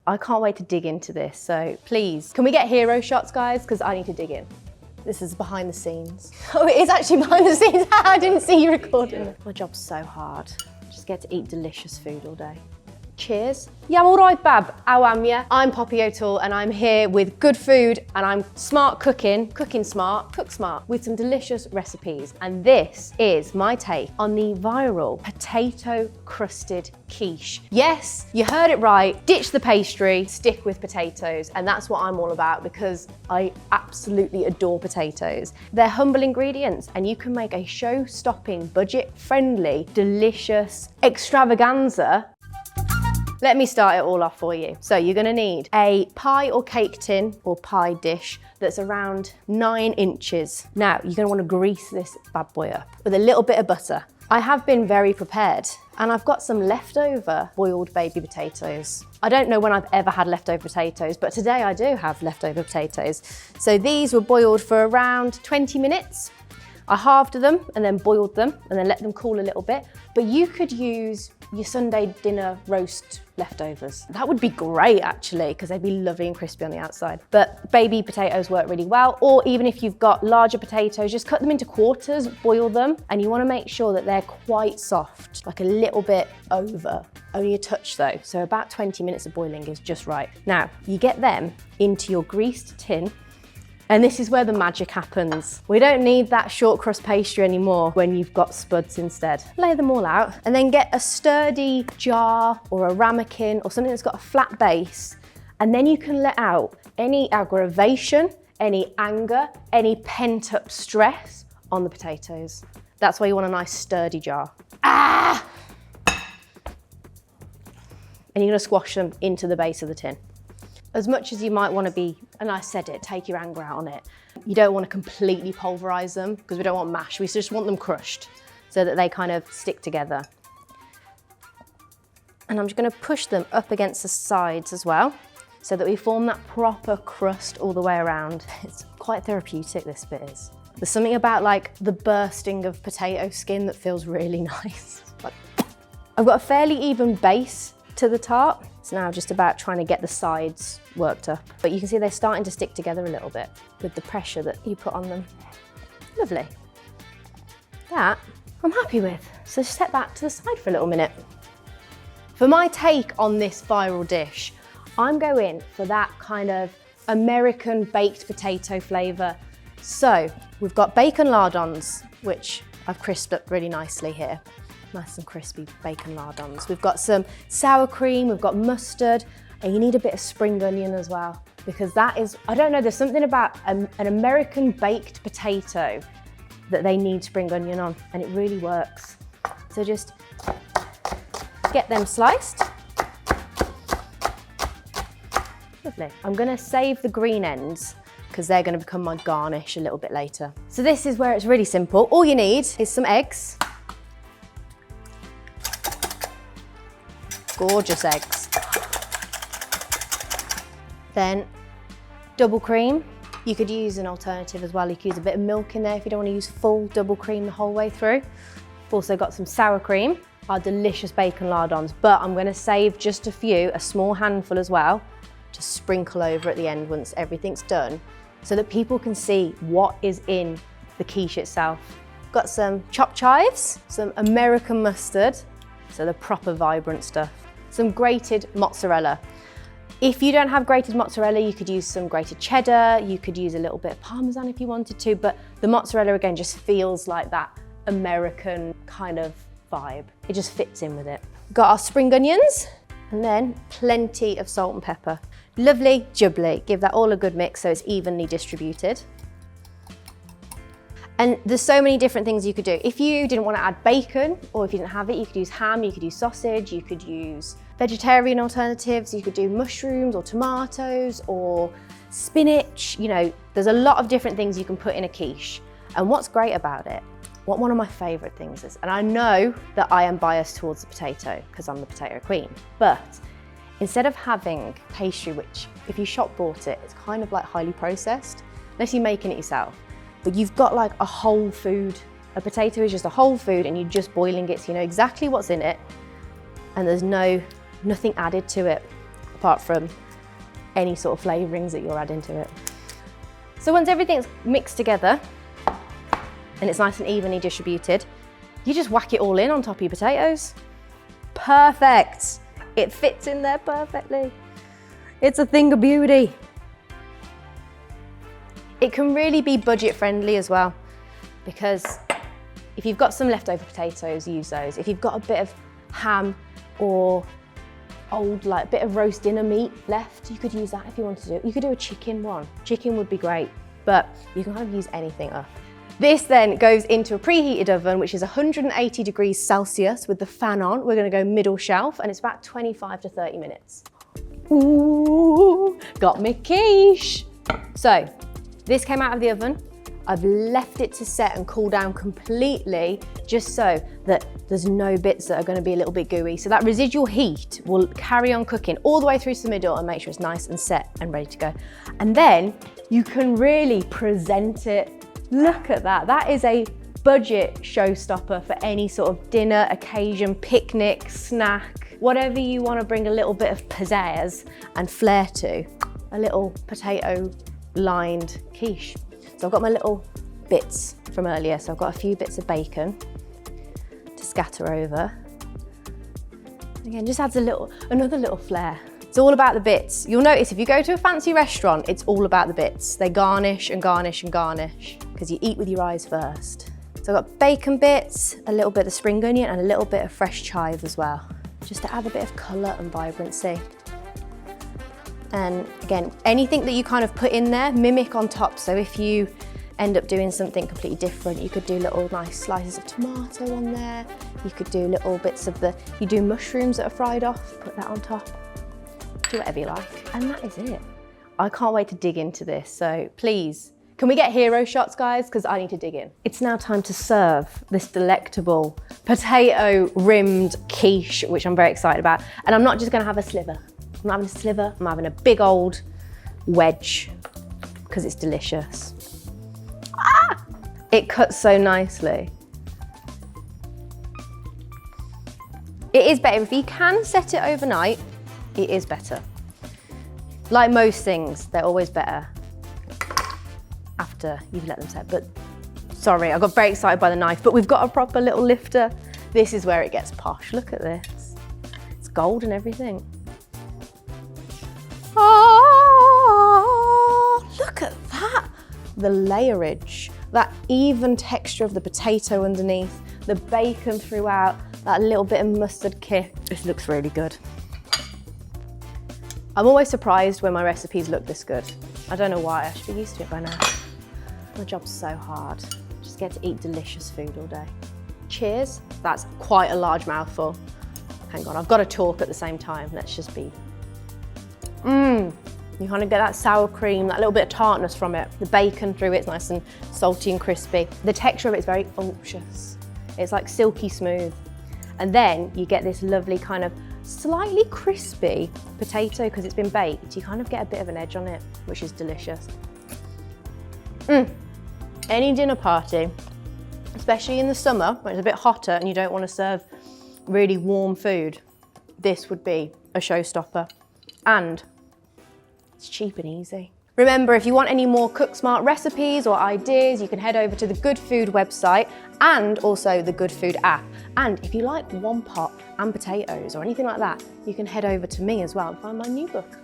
I can't wait to dig into this. So please, can we get hero shots, guys? Because I need to dig in. This is behind the scenes. Oh, it is actually behind the scenes. I didn't see you recording. My job's so hard. Just get to eat delicious food all day. Cheers. Yeah, I'm all right, Bab. How am ya? I'm Poppy O'Toole and I'm here with good food and I'm smart cooking smart, cook smart, with some delicious recipes. And this is my take on the viral potato crusted quiche. Yes, you heard it right. Ditch the pastry, stick with potatoes. And that's what I'm all about because I absolutely adore potatoes. They're humble ingredients and you can make a show-stopping, budget-friendly, delicious extravaganza. Let me start it all off for you. So you're gonna need a pie or cake tin or pie dish that's around 9 inches. Now, you're gonna wanna grease this bad boy up with a little bit of butter. I have been very prepared and I've got some leftover boiled baby potatoes. I don't know when I've ever had leftover potatoes, but today I do have leftover potatoes. So these were boiled for around 20 minutes. I halved them and then boiled them and then let them cool a little bit. But you could use your Sunday dinner roast leftovers. That would be great actually, because they'd be lovely and crispy on the outside. But baby potatoes work really well, or even if you've got larger potatoes, just cut them into quarters, boil them, and you wanna make sure that they're quite soft, like a little bit over, only a touch though. So about 20 minutes of boiling is just right. Now, you get them into your greased tin, and this is where the magic happens. We don't need that short crust pastry anymore when you've got spuds instead. Lay them all out and then get a sturdy jar or a ramekin or something that's got a flat base. And then you can let out any aggravation, any anger, any pent up stress on the potatoes. That's why you want a nice sturdy jar. Ah! And you're gonna squash them into the base of the tin. As much as you might want to be, and I said it, take your anger out on it, you don't want to completely pulverize them because we don't want mash, we just want them crushed so that they kind of stick together. And I'm just going to push them up against the sides as well so that we form that proper crust all the way around. It's quite therapeutic, this bit is. There's something about like the bursting of potato skin that feels really nice. Like, I've got a fairly even base to the tart. It's now just about trying to get the sides worked up. But you can see they're starting to stick together a little bit with the pressure that you put on them. Lovely. That I'm happy with. So set that to the side for a little minute. For my take on this viral dish, I'm going for that kind of American baked potato flavour. So we've got bacon lardons, which I've crisped up really nicely here. Nice and crispy bacon lardons. We've got some sour cream, we've got mustard, and you need a bit of spring onion as well, because that is, I don't know, there's something about an American baked potato that they need spring onion on, and it really works. So just get them sliced. Lovely. I'm gonna save the green ends because they're gonna become my garnish a little bit later. So this is where it's really simple. All you need is some eggs. Gorgeous eggs. Then double cream. You could use an alternative as well. You could use a bit of milk in there if you don't want to use full double cream the whole way through. I've also got some sour cream, our delicious bacon lardons, but I'm going to save just a few, a small handful as well, to sprinkle over at the end once everything's done, so that people can see what is in the quiche itself. Got some chopped chives, some American mustard, so the proper vibrant stuff. Some grated mozzarella. If you don't have grated mozzarella, you could use some grated cheddar, you could use a little bit of Parmesan if you wanted to, but the mozzarella again just feels like that American kind of vibe. It just fits in with it. Got our spring onions, and then plenty of salt and pepper. Lovely jubbly. Give that all a good mix so it's evenly distributed. And there's so many different things you could do. If you didn't want to add bacon, or if you didn't have it, you could use ham, you could use sausage, you could use vegetarian alternatives, you could do mushrooms or tomatoes or spinach. You know, there's a lot of different things you can put in a quiche. And what's great about it, what one of my favorite things is, and I know that I am biased towards the potato because I'm the potato queen, but instead of having pastry, which if you shop bought it, it's kind of like highly processed, unless you're making it yourself. But you've got like a whole food. A potato is just a whole food and you're just boiling it so you know exactly what's in it and there's nothing added to it. apart from any sort of flavourings that you're adding to it. So once everything's mixed together and it's nice and evenly distributed, you just whack it all in on top of your potatoes. Perfect. It fits in there perfectly. It's a thing of beauty. It can really be budget friendly as well, because if you've got some leftover potatoes, use those. If you've got a bit of ham or old, like bit of roast dinner meat left, you could use that if you wanted to do it. You could do a chicken one. Chicken would be great, but you can kind of use anything up. This then goes into a preheated oven, which is 180 degrees Celsius with the fan on. We're gonna go middle shelf, and it's about 25 to 30 minutes. Ooh, got me quiche. So, this came out of the oven. I've left it to set and cool down completely, just so that there's no bits that are gonna be a little bit gooey. So that residual heat will carry on cooking all the way through to the middle and make sure it's nice and set and ready to go. And then you can really present it. Look at that. That is a budget showstopper for any sort of dinner, occasion, picnic, snack, whatever you wanna bring a little bit of pizzazz and flair to. A little potato lined quiche. So I've got my little bits from earlier. So I've got a few bits of bacon to scatter over. Again, just adds another little flair. It's all about the bits. You'll notice if you go to a fancy restaurant, it's all about the bits. They garnish and garnish and garnish because you eat with your eyes first. So I've got bacon bits, a little bit of spring onion and a little bit of fresh chive as well, just to add a bit of colour and vibrancy. And again, anything that you kind of put in there, mimic on top. So if you end up doing something completely different, you could do little nice slices of tomato on there. You could do little bits of you do mushrooms that are fried off, put that on top. Do whatever you like. And that is it. I can't wait to dig into this. So please, can we get hero shots, guys? Because I need to dig in. It's now time to serve this delectable potato rimmed quiche, which I'm very excited about. And I'm not just gonna have a sliver. I'm not having a sliver, I'm having a big old wedge because it's delicious. Ah! It cuts so nicely. It is better, if you can set it overnight, it is better. Like most things, they're always better after you've let them set. But sorry, I got very excited by the knife, but we've got a proper little lifter. This is where it gets posh, look at this. It's gold and everything. Oh, look at that. The layerage, that even texture of the potato underneath, the bacon throughout, that little bit of mustard kick. This looks really good. I'm always surprised when my recipes look this good. I don't know why, I should be used to it by now. My job's so hard. Just get to eat delicious food all day. Cheers, that's quite a large mouthful. Hang on, I've got to talk at the same time. Let's just be. You kind of get that sour cream, that little bit of tartness from it. The bacon through it's nice and salty and crispy. The texture of it is very unctuous. It's like silky smooth. And then you get this lovely kind of slightly crispy potato because it's been baked. You kind of get a bit of an edge on it, which is delicious. Any dinner party, especially in the summer when it's a bit hotter and you don't want to serve really warm food, this would be a showstopper. And it's cheap and easy. Remember, if you want any more Cook Smart recipes or ideas, you can head over to the Good Food website and also the Good Food app. And if you like one pot and potatoes or anything like that, you can head over to me as well and find my new book.